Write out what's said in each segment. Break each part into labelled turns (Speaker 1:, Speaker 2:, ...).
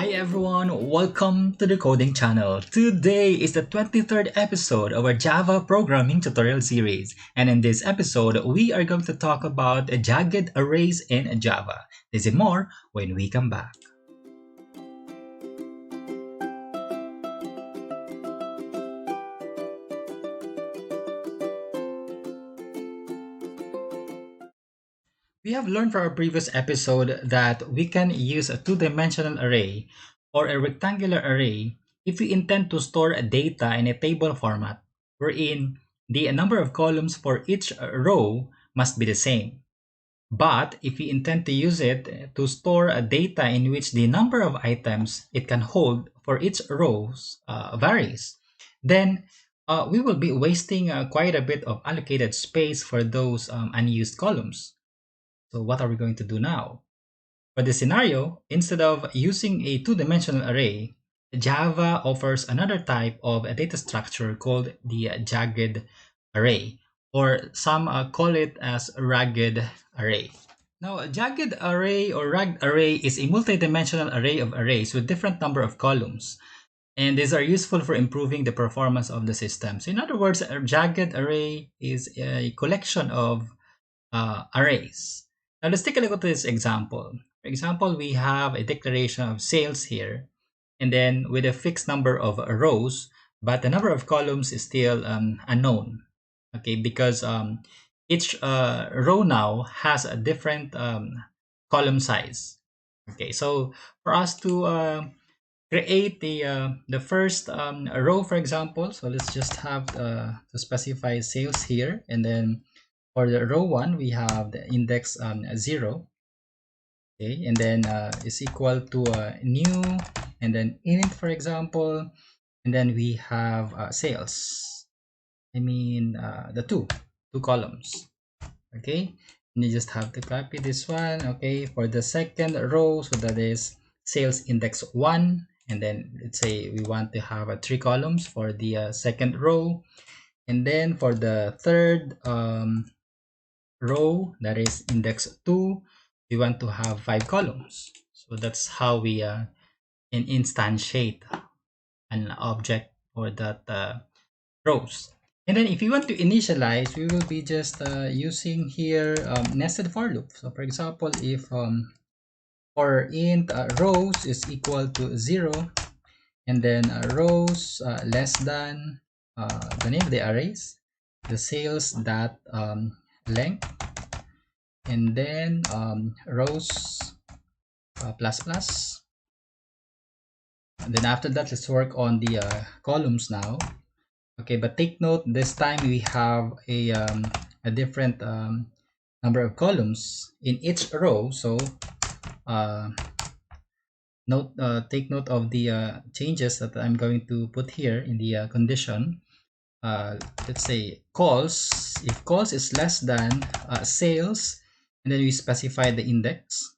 Speaker 1: Hi everyone, welcome to the Coding Channel. Today is the 23rd episode of our Java programming tutorial series. And in this episode, we are going to talk about jagged arrays in Java. This and more when we come back. We have learned from our previous episode that we can use a two-dimensional array or a rectangular array if we intend to store data in a table format, wherein the number of columns for each row must be the same. But if we intend to use it to store data in which the number of items it can hold for each row varies, then we will be wasting quite a bit of allocated space for those unused columns. So what are we going to do now? For this scenario, instead of using a two-dimensional array, Java offers another type of a data structure called the jagged array, or some call it as ragged array. Now, a jagged array or ragged array is a multi-dimensional array of arrays with different number of columns. And these are useful for improving the performance of the system. So in other words, a jagged array is a collection of arrays. Now let's take a look at this example. For example, we have a declaration of sales here, and then with a fixed number of rows, but the number of columns is still unknown. Okay, because each row now has a different column size. Okay, so for us to create the first row, for example, so let's just have to specify sales here, and then for the row 1 we have the index 0, okay, and then is equal to new, and then int, for example, and then we have sales, the two columns. Okay, and you just have to copy this one. Okay, for the second row, so that is sales index 1, and then let's say we want to have 3 columns for the second row, and then for the third row, that is index 2, we want to have 5 columns. So that's how we can instantiate an object for that rows. And then if you want to initialize, we will be just using here nested for loop. So for example, if for int rows is equal to 0, and then rows less than the name of the arrays, the sales dot length, and then rows plus plus, and then after that let's work on the columns now. Okay, but take note, this time we have a different number of columns in each row. So take note of the changes that I'm going to put here in the condition. Let's say calls, if calls is less than sales, and then we specify the index.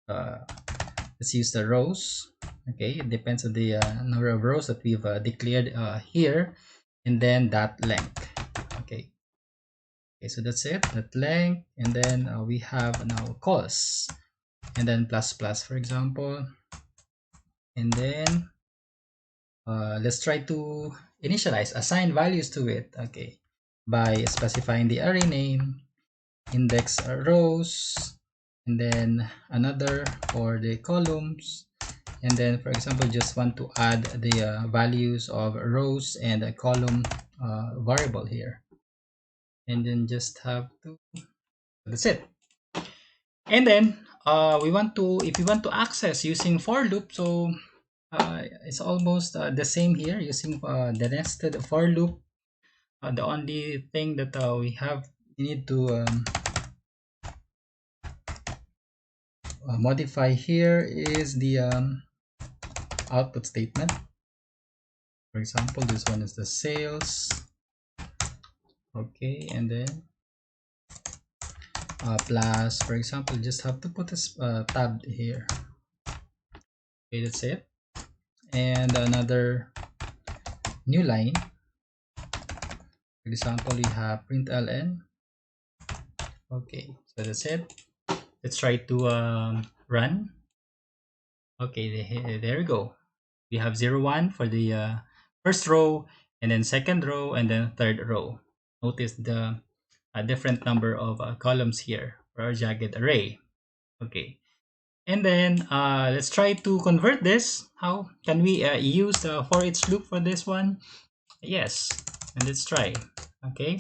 Speaker 1: Let's use the rows. Okay, it depends on the number of rows that we've declared here, and then that length. Okay, so that's it, that length, and then we have now calls, and then plus plus, for example, and then let's try to initialize, assign values to it. Okay, by specifying the array name, index rows, and then another for the columns, and then for example just want to add the values of rows and a column variable here, and then just have to, that's it. And then if we want to access using for loop, so it's almost the same here using the nested for loop. The only thing that we need to modify here is the output statement. For example, this one is the sales. Okay, and then plus, for example, just have to put this tab here. Okay, that's it. And another new line. For example, we have println. Okay, so that's it. Let's try to run. Okay, there we go. We have 0, 1 for the first row, and then second row, and then third row. Notice the different number of columns here for our jagged array. Okay, and then let's try to convert this. How can we use the for each loop for this one? Yes, and let's try. Okay,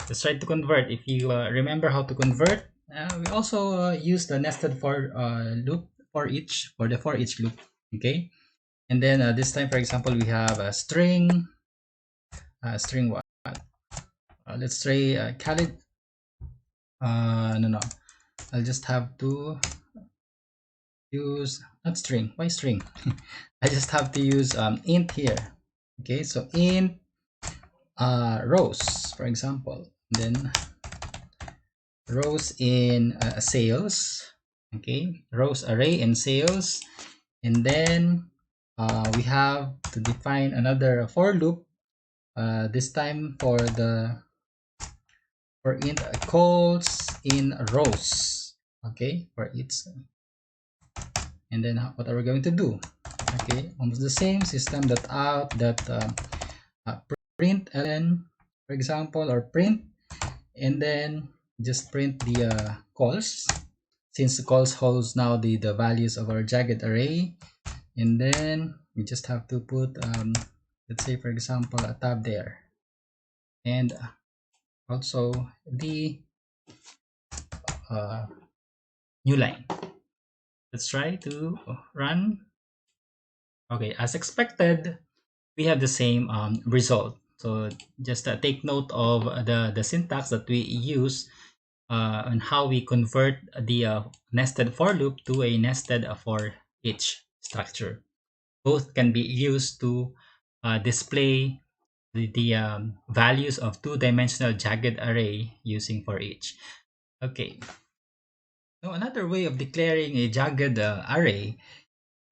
Speaker 1: let's try to convert. If you remember how to convert, we also use the nested for loop for each for the for each loop. Okay, and then this time, for example, we have a string. String what? Let's try Khalid. No. I'll just have to use not string. Why string? I just have to use int here. Okay, so int rows, for example. Then rows in sales. Okay, rows array in sales, and then we have to define another for loop. This time for int calls in rows. Okay, for each. And then what are we going to do? Okay, almost the same system that out that print ln, for example, or print, and then just print the calls, since the calls holds now the values of our jagged array. And then we just have to put let's say, for example, a tab there, and also the new line. Let's try to run. Okay, as expected, we have the same result. So just take note of the syntax that we use on how we convert the nested for loop to a nested for each structure. Both can be used to display the values of two-dimensional jagged array using for each. Okay. Now another way of declaring a jagged array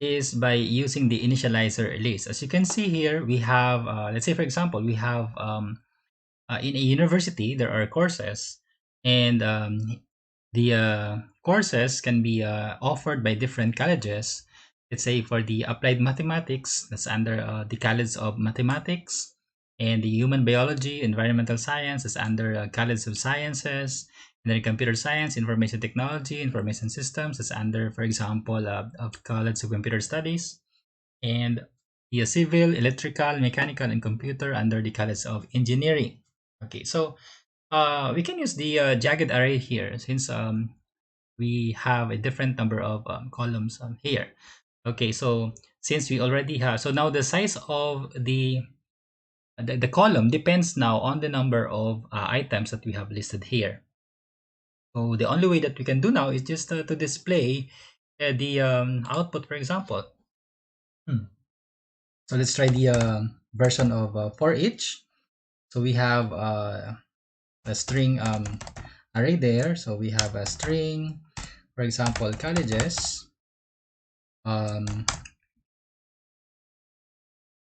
Speaker 1: is by using the initializer list. As you can see here, we have, let's say, for example, we have in a university, there are courses, and the courses can be offered by different colleges. Let's say for the applied mathematics, that's under the College of Mathematics, and the human biology, environmental science is under College of Sciences, and then computer science, information technology, information systems is under, for example, of College of Computer Studies, and the civil, electrical, mechanical, and computer under the College of Engineering. Okay, so we can use the jagged array here, since we have a different number of columns here. Okay, so since we already have, so now the size of the column depends now on the number of items that we have listed here. So the only way that we can do now is just to display the output, for example. So let's try the version of for each. So we have a string array there. So we have a string, for example, colleges.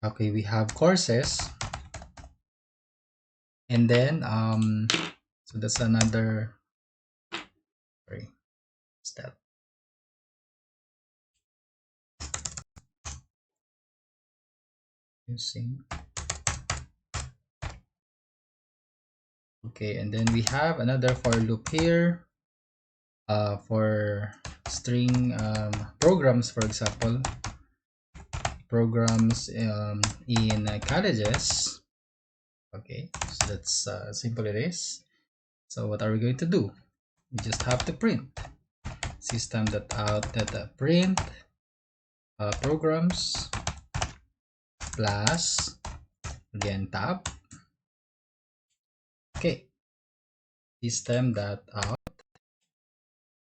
Speaker 1: Okay, we have courses, and then so that's another step. Using okay, and then we have another for loop here for string programs, for example, programs in colleges. Okay, so that's simple it is. So what are we going to do? We just have to print system.out print programs plus again tab. Okay, system.out,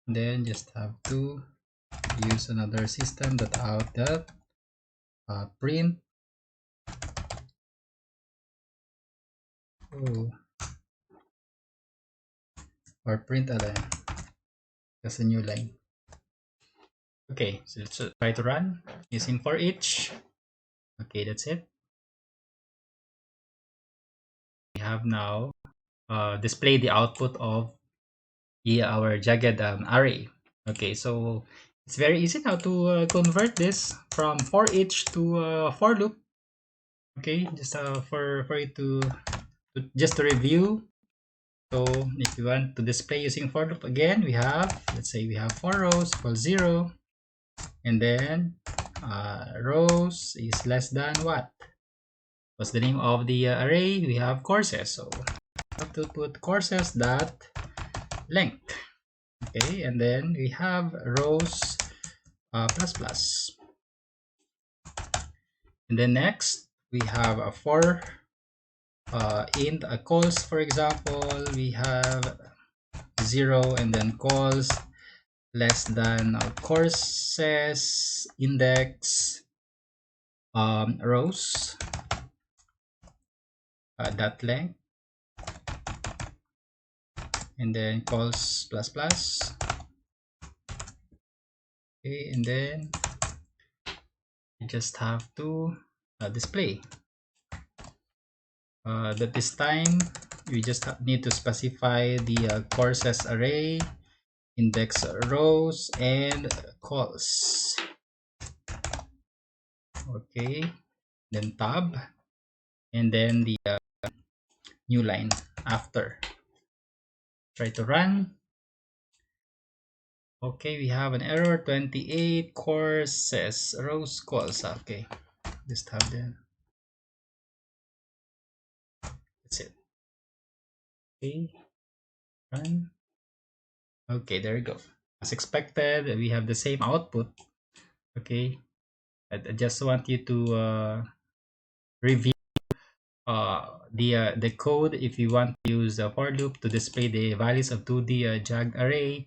Speaker 1: then just have to use another system.out print or print ln. That's a new line. Okay, so let's try to run using for each. Okay, that's it. We have now display the output of our jagged array. Okay, so It's very easy now to convert this from forEach to for loop. Okay, just for you to just to review. So if you want to display using for loop again, we have, let's say we have for rows equals 0, and then rows is less than what? What's the name of the array? We have courses, so we have to put courses dot length. Okay, and then we have rows plus plus. And then next we have a for int calls, for example, we have 0 and then calls less than courses index rows dot length, and then calls plus plus. Okay, and then you just have to display that this time we just need to specify the courses array, index rows, and calls. Okay, then tab, and then the new line after. Try to run. Okay, we have an error, 28 courses rows calls. Okay, just have the, that's it. Okay, run. Okay, there we go. As expected, we have the same output. Okay, I just want you to review the code if you want to use the for loop to display the values of 2D jagged array,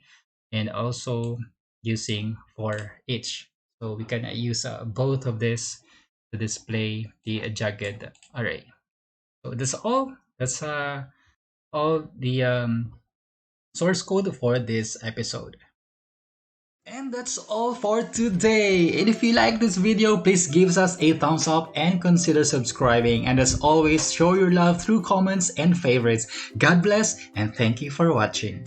Speaker 1: and also using for each. So we can use both of this to display the jagged array. So that's all. That's all the source code for this episode. And that's all for today. And if you like this video, please give us a thumbs up and consider subscribing. And as always, show your love through comments and favorites. God bless and thank you for watching.